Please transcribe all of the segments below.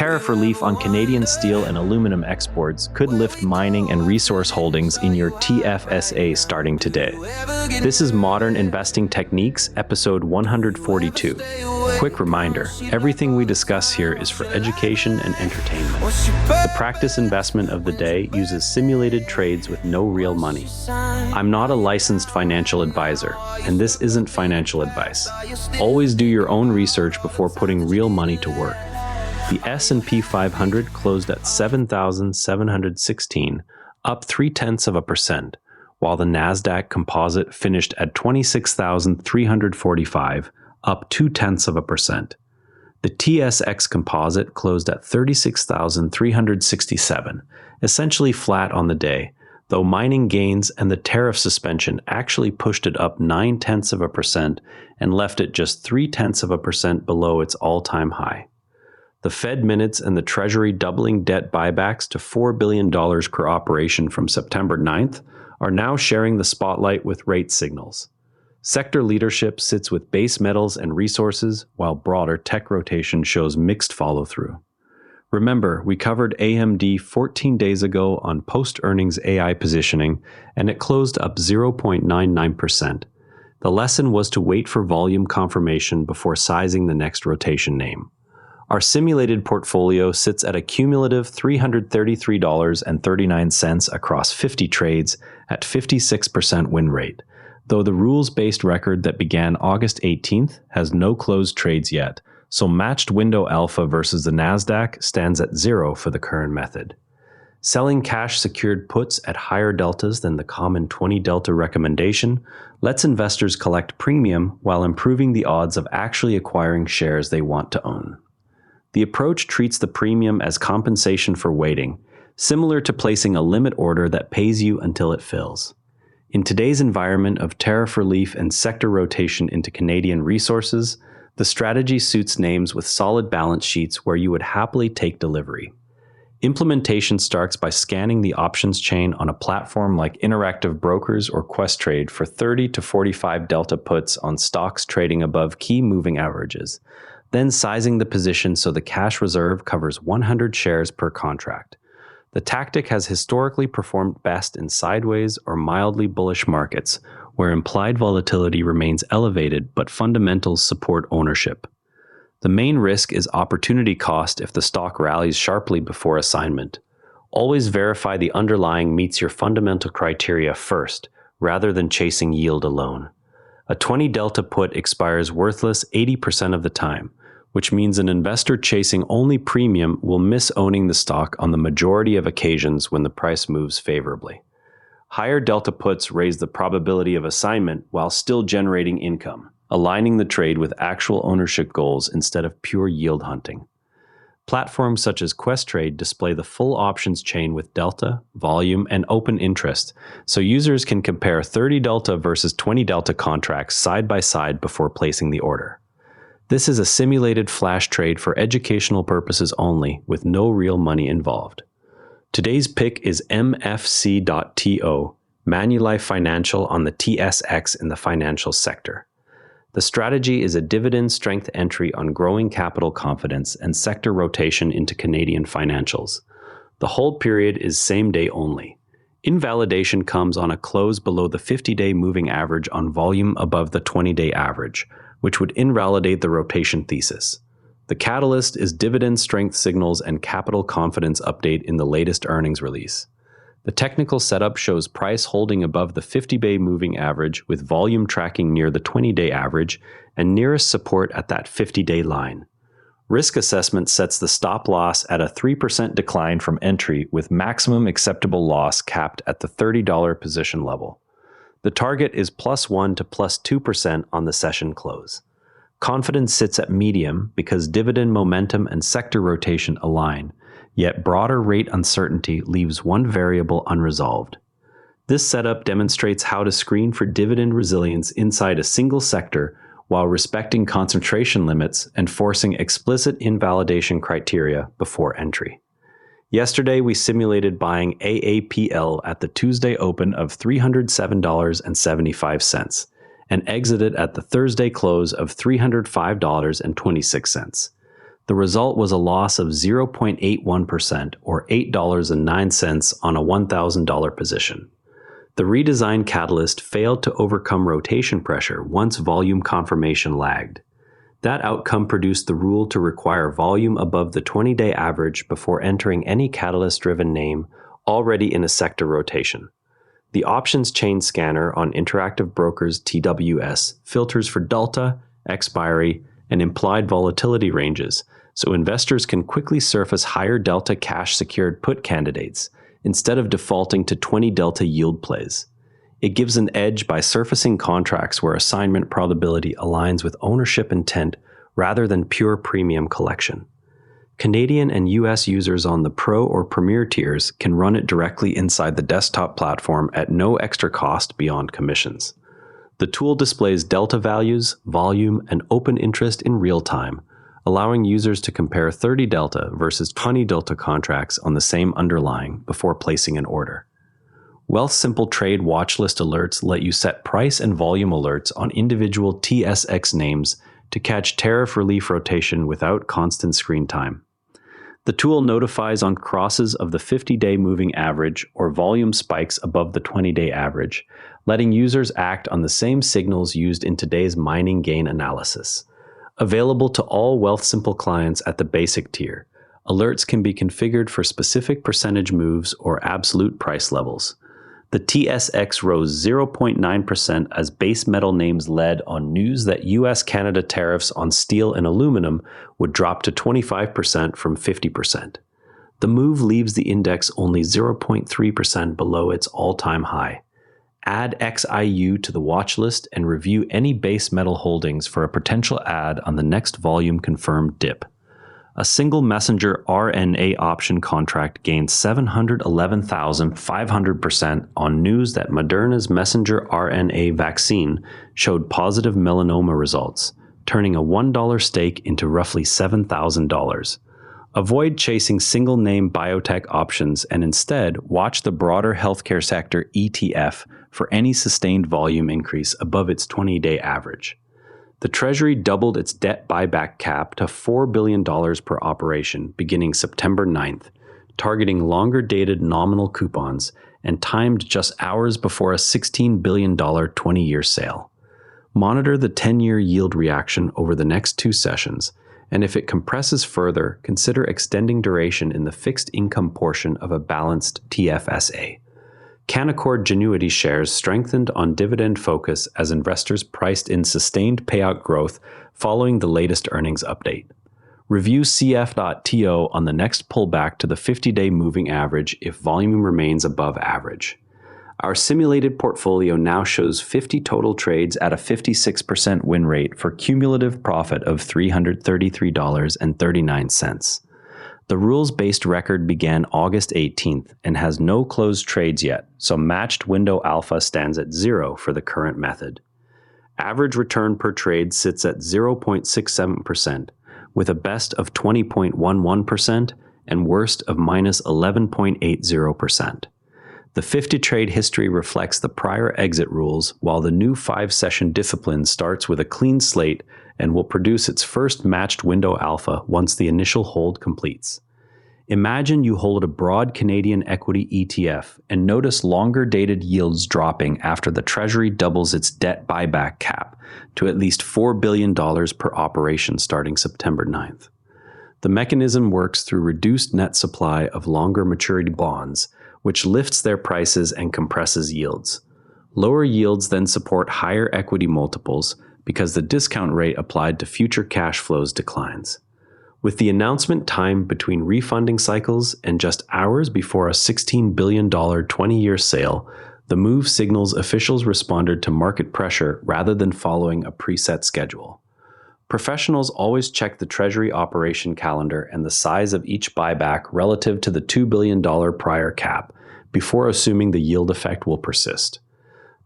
tariff relief on Canadian steel and aluminum exports could lift mining and resource holdings in your TFSA starting today. This is Modern Investing Techniques, episode 142. Quick reminder, everything we discuss here is for education and entertainment. The practice investment of the day uses simulated trades with no real money. I'm not a licensed financial advisor, and this isn't financial advice. Always do your own research before putting real money to work. The S&P 500 closed at 7,716, up 0.3%, while the Nasdaq Composite finished at 26,345, up 0.2%. The TSX Composite closed at 36,367, essentially flat on the day, though mining gains and the tariff suspension actually pushed it up 0.9% and left it just 0.3% below its all-time high. The Fed minutes and the Treasury doubling debt buybacks to $4 billion per operation from September 9th are now sharing the spotlight with rate signals. Sector leadership sits with base metals and resources, while broader tech rotation shows mixed follow-through. Remember, we covered AMD 14 days ago on post-earnings AI positioning, and it closed up 0.99%. The lesson was to wait for volume confirmation before sizing the next rotation name. Our simulated portfolio sits at a cumulative $333.39 across 50 trades at 56% win rate, though the rules-based record that began August 18th has no closed trades yet, so matched window alpha versus the Nasdaq stands at 0 for the current method. Selling cash-secured puts at higher deltas than the common 20 delta recommendation lets investors collect premium while improving the odds of actually acquiring shares they want to own. The approach treats the premium as compensation for waiting, similar to placing a limit order that pays you until it fills. In today's environment of tariff relief and sector rotation into Canadian resources, the strategy suits names with solid balance sheets where you would happily take delivery. Implementation starts by scanning the options chain on a platform like Interactive Brokers or Questrade for 30 to 45 delta puts on stocks trading above key moving averages, then sizing the position so the cash reserve covers 100 shares per contract. The tactic has historically performed best in sideways or mildly bullish markets, where implied volatility remains elevated but fundamentals support ownership. The main risk is opportunity cost if the stock rallies sharply before assignment. Always verify the underlying meets your fundamental criteria first, rather than chasing yield alone. A 20 delta put expires worthless 80% of the time, which means an investor chasing only premium will miss owning the stock on the majority of occasions when the price moves favorably. Higher delta puts raise the probability of assignment while still generating income, aligning the trade with actual ownership goals instead of pure yield hunting. Platforms such as Questrade display the full options chain with delta, volume, and open interest, so users can compare 30 delta versus 20 delta contracts side by side before placing the order. This is a simulated flash trade for educational purposes only, with no real money involved. Today's pick is MFC.TO, Manulife Financial on the TSX in the financial sector. The strategy is a dividend strength entry on growing capital confidence and sector rotation into Canadian financials. The hold period is same day only. Invalidation comes on a close below the 50-day moving average on volume above the 20-day average, which would invalidate the rotation thesis. The catalyst is dividend strength signals and capital confidence update in the latest earnings release. The technical setup shows price holding above the 50-day moving average with volume tracking near the 20-day average and nearest support at that 50-day line. Risk assessment sets the stop loss at a 3% decline from entry with maximum acceptable loss capped at the $30 position level. The target is +1 to +2% on the session close. Confidence sits at medium because dividend momentum and sector rotation align, yet broader rate uncertainty leaves one variable unresolved. This setup demonstrates how to screen for dividend resilience inside a single sector while respecting concentration limits and forcing explicit invalidation criteria before entry. Yesterday, we simulated buying AAPL at the Tuesday open of $307.75 and exited at the Thursday close of $305.26. The result was a loss of 0.81% or $8.09 on a $1,000 position. The redesign catalyst failed to overcome rotation pressure once volume confirmation lagged. That outcome produced the rule to require volume above the 20-day average before entering any catalyst-driven name already in a sector rotation. The options chain scanner on Interactive Brokers TWS filters for delta, expiry, and implied volatility ranges, so investors can quickly surface higher delta cash-secured put candidates instead of defaulting to 20 delta yield plays. It gives an edge by surfacing contracts where assignment probability aligns with ownership intent rather than pure premium collection. Canadian and US users on the Pro or Premier tiers can run it directly inside the desktop platform at no extra cost beyond commissions. The tool displays delta values, volume, and open interest in real time, allowing users to compare 30 delta versus 20 delta contracts on the same underlying before placing an order. Wealthsimple Trade watchlist alerts let you set price and volume alerts on individual TSX names to catch tariff relief rotation without constant screen time. The tool notifies on crosses of the 50-day moving average or volume spikes above the 20-day average, letting users act on the same signals used in today's mining gain analysis. Available to all Wealthsimple clients at the basic tier, alerts can be configured for specific percentage moves or absolute price levels. The TSX rose 0.9% as base metal names led on news that US-Canada tariffs on steel and aluminum would drop to 25% from 50%. The move leaves the index only 0.3% below its all-time high. Add XIU to the watch list and review any base metal holdings for a potential add on the next volume-confirmed dip. A single messenger RNA option contract gained 711,500% on news that Moderna's messenger RNA vaccine showed positive melanoma results, turning a $1 stake into roughly $7,000. Avoid chasing single-name biotech options and instead watch the broader healthcare sector ETF for any sustained volume increase above its 20-day average. The Treasury doubled its debt buyback cap to $4 billion per operation beginning September 9th, targeting longer-dated nominal coupons and timed just hours before a $16 billion 20-year sale. Monitor the 10-year yield reaction over the next 2 sessions, and if it compresses further, consider extending duration in the fixed income portion of a balanced TFSA. Canaccord Genuity shares strengthened on dividend focus as investors priced in sustained payout growth following the latest earnings update. Review CF.TO on the next pullback to the 50-day moving average if volume remains above average. Our simulated portfolio now shows 50 total trades at a 56% win rate for cumulative profit of $333.39. The rules-based record began August 18th and has no closed trades yet, so matched window alpha stands at 0 for the current method. Average return per trade sits at 0.67%, with a best of 20.11% and worst of minus 11.80%. The 50-trade history reflects the prior exit rules, while the new 5-session discipline starts with a clean slate and will produce its first matched window alpha once the initial hold completes. Imagine you hold a broad Canadian equity ETF and notice longer-dated yields dropping after the Treasury doubles its debt buyback cap to at least $4 billion per operation starting September 9th. The mechanism works through reduced net supply of longer maturity bonds, which lifts their prices and compresses yields. Lower yields then support higher equity multiples because the discount rate applied to future cash flows declines. With the announcement timed between refunding cycles and just hours before a $16 billion 20-year sale, the move signals officials responded to market pressure rather than following a preset schedule. Professionals always check the Treasury operation calendar and the size of each buyback relative to the $2 billion prior cap before assuming the yield effect will persist.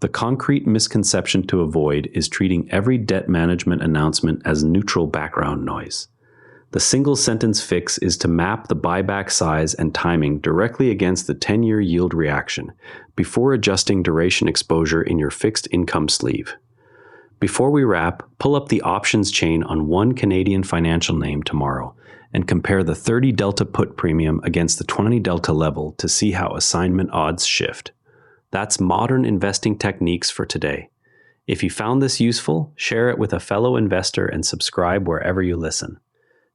The concrete misconception to avoid is treating every debt management announcement as neutral background noise. The single-sentence fix is to map the buyback size and timing directly against the 10-year yield reaction before adjusting duration exposure in your fixed income sleeve. Before we wrap, pull up the options chain on one Canadian financial name tomorrow and compare the 30 delta put premium against the 20 delta level to see how assignment odds shift. That's modern investing techniques for today. If you found this useful, share it with a fellow investor and subscribe wherever you listen.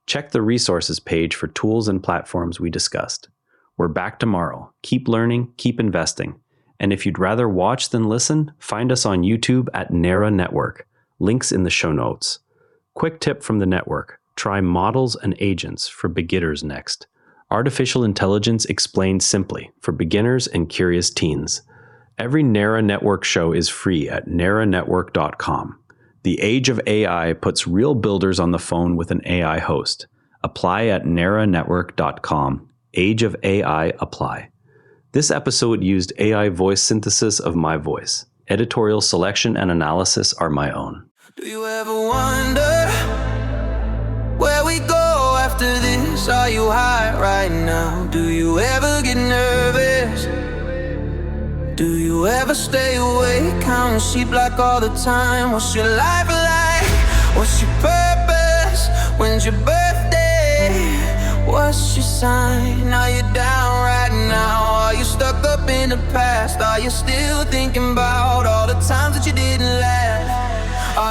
Check the resources page for tools and platforms we discussed. We're back tomorrow. Keep learning, keep investing. And if you'd rather watch than listen, find us on YouTube at NARA Network. Links in the show notes. Quick tip from the network. Try Models and Agents for beginners next. Artificial intelligence explained simply for beginners and curious teens. Every NARA Network show is free at naranetwork.com. The age of AI puts real builders on the phone with an AI host. Apply at naranetwork.com. Age of AI apply. This episode used AI voice synthesis of my voice. Editorial selection and analysis are my own. Do you ever wonder where we go after this? Are you high right now? Do you ever get nervous? Do you ever stay awake, counting sheep like all the time? What's your life like? What's your purpose? When's your birthday? What's your sign? Are you down right now? Are you stuck up in the past? Are you still thinking about all the times that you didn't laugh?